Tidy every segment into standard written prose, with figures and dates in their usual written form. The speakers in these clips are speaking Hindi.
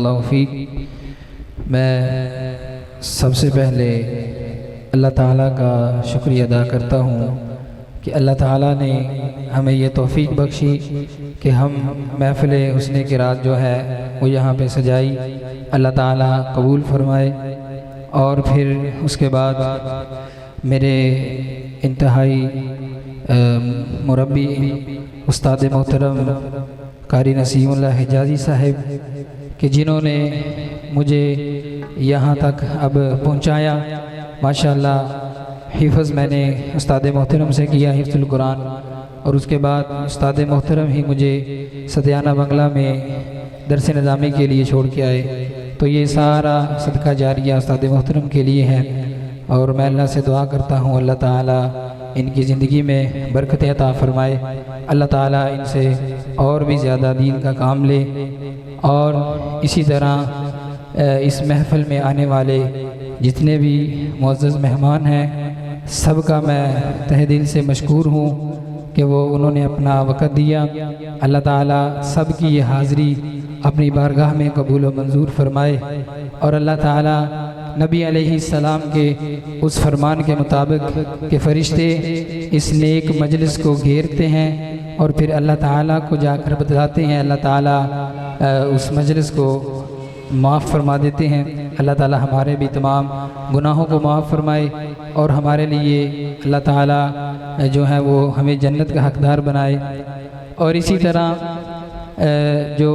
बारकल्लाहु फ़ीक। मैं सबसे पहले अल्लाह ताला का शुक्रिया अदा करता हूँ कि अल्लाह ताला ने हमें ये तौफ़ीक बख्शी कि हम महफ़िल हुस्ने की रात जो है वो यहाँ पे सजाई। अल्लाह ताला कबूल फरमाए। और फिर उसके बाद मेरे इंतहाई मुरब्बी उस्ताद मोहतरम कारी नसीमुल्लाह हिजाज़ी साहिब कि जिन्होंने मुझे यहाँ तक अब पहुँचाया। माशाअल्लाह हिफ़्ज़ मैंने उस्ताद मोहतरम से किया, हिफ़्ज़ुल कुरान, और उसके बाद उस्ताद मोहतरम ही मुझे सदियाना बंगला में दरस निज़ामी के लिए छोड़ के आए। तो ये सारा सदका जारिया उस्ताद मोहतरम के लिए है। और मैं अल्लाह से दुआ करता हूँ अल्लाह ताला इनकी ज़िंदगी में बरकत अता फ़रमाए। अल्लाह ताला इनसे और भी ज़्यादा दीन का काम ले। और इसी तरह इस महफ़िल में आने वाले जितने भी मुअज़्ज़ज़ मेहमान हैं सबका मैं तहे दिल से मशकूर हूँ कि वो उन्होंने अपना वक़्त दिया। अल्लाह ताला सब की ये हाज़री अपनी बारगाह में कबूल व मंजूर फरमाए। और अल्लाह ताला नबी अलैहिस्सलाम के उस फरमान के मुताबिक कि फ़रिश्ते इस नेक मजलिस को घेरते हैं और फिर अल्लाह ताला को जाकर बतलाते हैं, अल्लाह ताला उस मजलिस को माफ़ फरमा देते हैं। अल्लाह ताला हमारे भी तमाम गुनाहों को माफ़ फरमाए और हमारे लिए अल्लाह ताला जो है वो हमें जन्नत का हकदार बनाए। और इसी तरह जो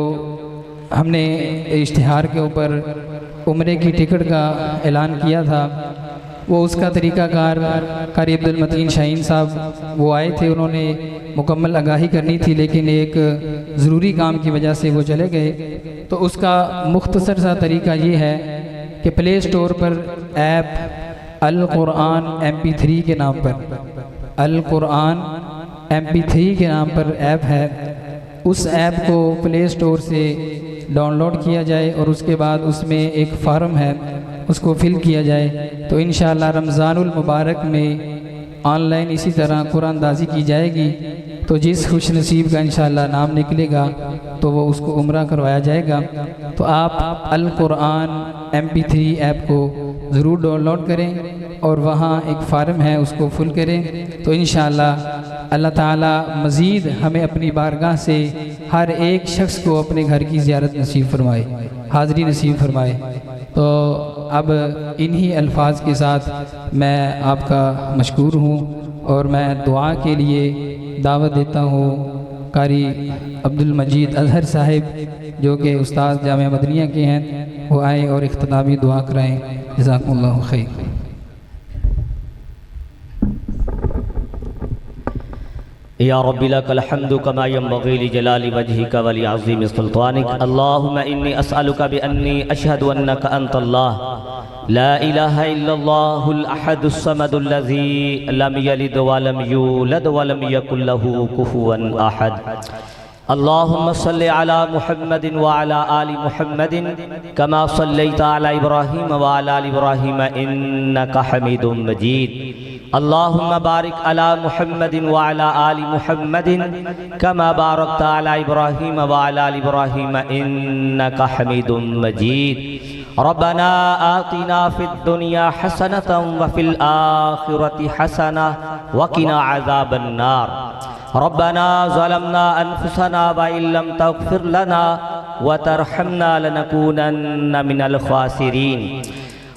हमने इश्तिहार के ऊपर उम्रे की टिकट का ऐलान किया था वो उसका तरीक़ाकार कारी अब्दुल मतीन शाहीन साहब वो आए थे, उन्होंने मुकम्मल आगाही करनी थी लेकिन एक ज़रूरी काम की वजह से वो चले गए। तो उसका मुख्तसर सा तरीका ये है कि प्ले स्टोर पर ऐप अल कुरान MP3 के नाम पर, अल कुरान MP3 के नाम पर ऐप है, उस ऐप को प्ले स्टोर से डाउनलोड किया जाए और उसके बाद उसमें एक फार्म है उसको फिल किया जाए। तो इंशाअल्लाह रमज़ानुल मुबारक में ऑनलाइन इसी तरह कुरानदाज़ी की जाएगी। तो जिस खुश नसीब का इंशाअल्लाह नाम निकलेगा तो वो उसको उम्रा करवाया जाएगा। तो आप अल कुरान MP3 ऐप को ज़रूर डाउनलोड करें और वहाँ एक फार्म है उसको फुल करें। तो इंशाअल्लाह अल्लाह ताला मज़ीद हमें अपनी बारगाह से हर एक शख्स को अपने घर की ज़ियारत नसीब फरमाए, हाज़री नसीब फरमाए। तो अब इन्हीं अल्फाज के साथ मैं आपका मशकूर हूँ और मैं दुआ के लिए दावत देता हूँ कारी अब्दुल मजीद अज़हर साहिब जो कि उस्ताद जामिया मदनिया के हैं, वो आए और इख्तितामी दुआ कराएँ। जज़ाकुमुल्लाहु खैर। या रब्बी लकल हम्दु कमा यंबग़ी लिजलाली वजहिका व लिअज़ीमि सुल्तानिक। अल्लाहुम्मा इन्नी अस्अलुका बिअन्नी अशहदु अन्नका अंतल्लाह ला इलाहा इल्लल्लाहुल अहदुस समदुल्लज़ी लम यलिद व लम यूलद व लम यकुल लहू कुफुवन अहद। अल्लाहुम्मा सल्लि अला मुहम्मदिन व अला आलि मुहम्मदिन कमा सल्लैता अला इब्राहीम व अला आलि इब्राहीम इन्नका हमीदुम मजीद। अल्लाहुम्मा बारिक अला मुहम्मदिन व अला आलि मुहम्मदिन कमा बारकता अला इब्राहीम व अला आलि इब्राहीम इन्नका हमीदुम मजीद। रब्बना आतिना फिद दुनिया हसनतन व फिल आखिरति हसनह व किना अज़ाबन नार। रब्बना ज़लमना अनफुसना व इल्लम तग़फिर लना व तरहमना लनकूनन्न मिनल ख़ासिरीन।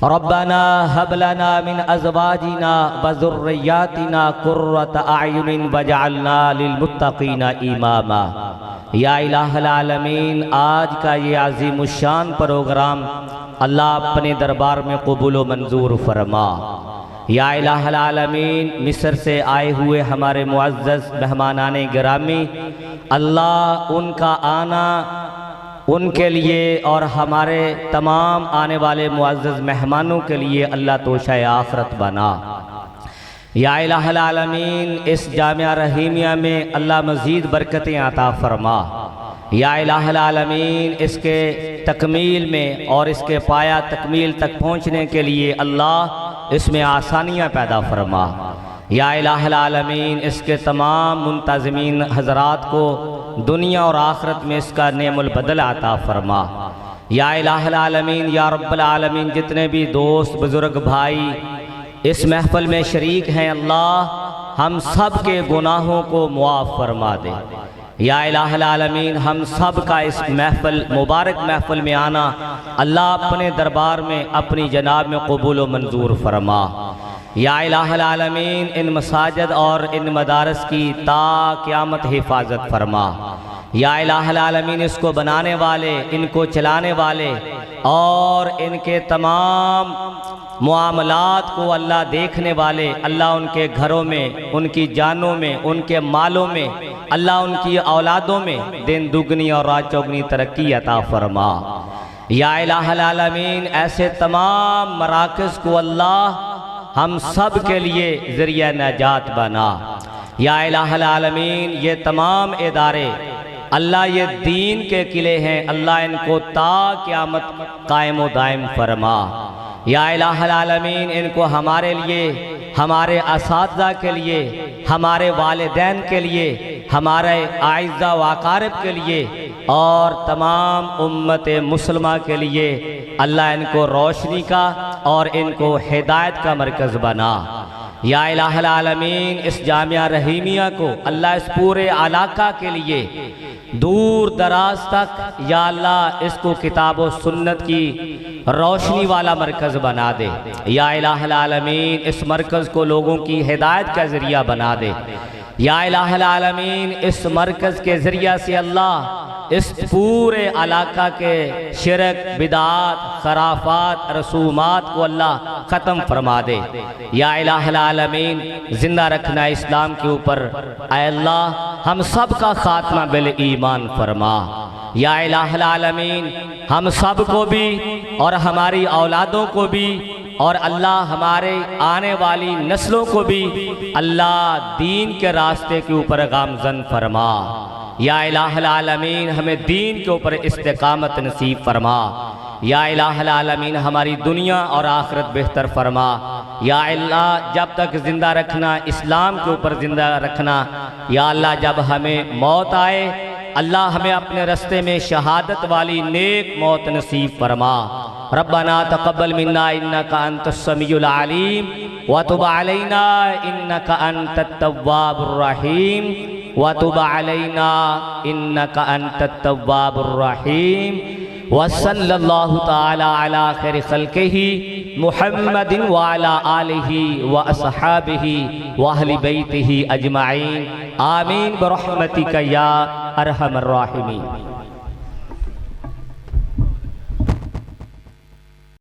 रब्बना हब लना मिन अज़वाजिना व ज़ुर्रिय्यातिना क़ुर्रत अयुनिन वजअलना लिलमुत्तक़ीना इमामा। या इलाहल आलमीन, आज का ये अज़ीमुश्शान प्रोग्राम अल्लाह अपने दरबार में कबूल व मंजूर फरमा। या इलाहल आलमीन, मिस्र से आए हुए हमारे मुअज़्ज़ज़ मेहमानाने गिरामी, अल्लाह उनका आना उनके लिए और हमारे तमाम आने वाले मुअज़्ज़ज़ मेहमानों के लिए अल्लाह तोशा आखरत बना। या इलाहल आलमीन, इस जामिया रहीमिया में अल्लाह मज़ीद बरकतें अता फरमा। या इलाहल आलमीन, इसके तकमील में और इसके पाया तकमील तक पहुँचने के लिए अल्लाह इसमें आसानियाँ पैदा फरमा। या इलाहल आलमीन, इसके तमाम मुंतज़मीन हज़रात को दुनिया और आखिरत में इसका नेमुल बदल अता फरमा। या इलाहुल आलमीन या रब्बुल आलमीन जितने भी दोस्त बुज़ुर्ग भाई इस महफ़िल में शरीक हैं अल्लाह हम सब के गुनाहों को मुआफ़ फरमा दे। या इलाहुल आलमीन हम सब का इस महफ़िल मुबारक महफ़िल में आना अल्लाह अपने दरबार में अपनी जनाब में कबूल व मंजूर फरमा। या इलाहुल आलमीन इन मसाजिद और इन मदारस की ता क़यामत हिफाजत फरमा। या इलाहुल आलमीन इसको बनाने वाले, इनको चलाने वाले और इनके तमाम मुआमलात को अल्लाह देखने वाले, अल्लाह उनके घरों में, उनकी जानों में, उनके मालों में, अल्लाह उनकी औलादों में दिन दुगनी और रात चौगनी तरक्की अता फरमा। या इलाहुल आलमीन ऐसे तमाम मराकज़ को अल्लाह हम सब के लिए ज़रिया नजात बना। या इलाहुल आलमीन ये तमाम इदारे अल्लाह ये दीन के किले हैं, अल्लाह इनको ता क़यामत कायम व दायम फरमा। या इलाहुल आलमीन इनको हमारे लिए, हमारे असातिज़ा के लिए, हमारे वालिदैन के लिए, हमारे आइज़ा व अक़ारिब के लिए और तमाम उम्मत मुसलमा के लिए अल्लाह इनको रोशनी का और इनको हिदायत का मरकज़ बना। या इलाहुल आलमीन इस जामिया रहीमिया को अल्लाह इस पूरे इलाका के लिए दूर दराज तक या अल्लाह इसको किताब व सुन्नत की रोशनी वाला मरकज़ बना दे। या इलाहुल आलमीन इस मरकज़ को लोगों की हिदायत का ज़रिया बना दे। या इलाहुल आलमीन इस मरकज़ के ज़रिया से अल्लाह इस पूरे इलाका के शिरक, बिदात, खराफात, रसूमात को अल्लाह ख़त्म फरमा दे। या इलाहुल आलमीन ज़िंदा रखना इस्लाम के ऊपर ऐ अल्लाह हम सब का ख़ात्मा बिल ईमान फरमा। या इलाहुल आलमीन हम सब को भी और हमारी औलादों को भी और अल्लाह हमारे आने वाली नस्लों को भी अल्लाह दीन के रास्ते के ऊपर गामज़न फरमा। या इलाहुल आलमीन हमें दीन के ऊपर इस्तिकामत नसीब फरमा। या इलाहुल आलमीन हमारी दुनिया और आखिरत बेहतर फरमा। या अल्लाह जब तक ज़िंदा रखना इस्लाम के ऊपर ज़िंदा रखना। या अल्लाह जब हमें मौत आए अल्लाह हमें अपने रास्ते में शहादत वाली नेक मौत नसीब फरमा। रब्बना तक़ब्बल मिन्ना इन्नका अंतस समीउल अलीम व तुब अलैना इन्नका अंतत तव्वाबुर रहीम व तुब अलैना इन्नका अंतत तव्वाबुर रहीम व सल्लल्लाहु तआला अला खैरि खल्क़िही मुहम्मदिन व अला आलिही व अस्हाबिही व अहलि बैतिही अजमाइन आमीन बिरहमतिका या अरहमर राहिमीन।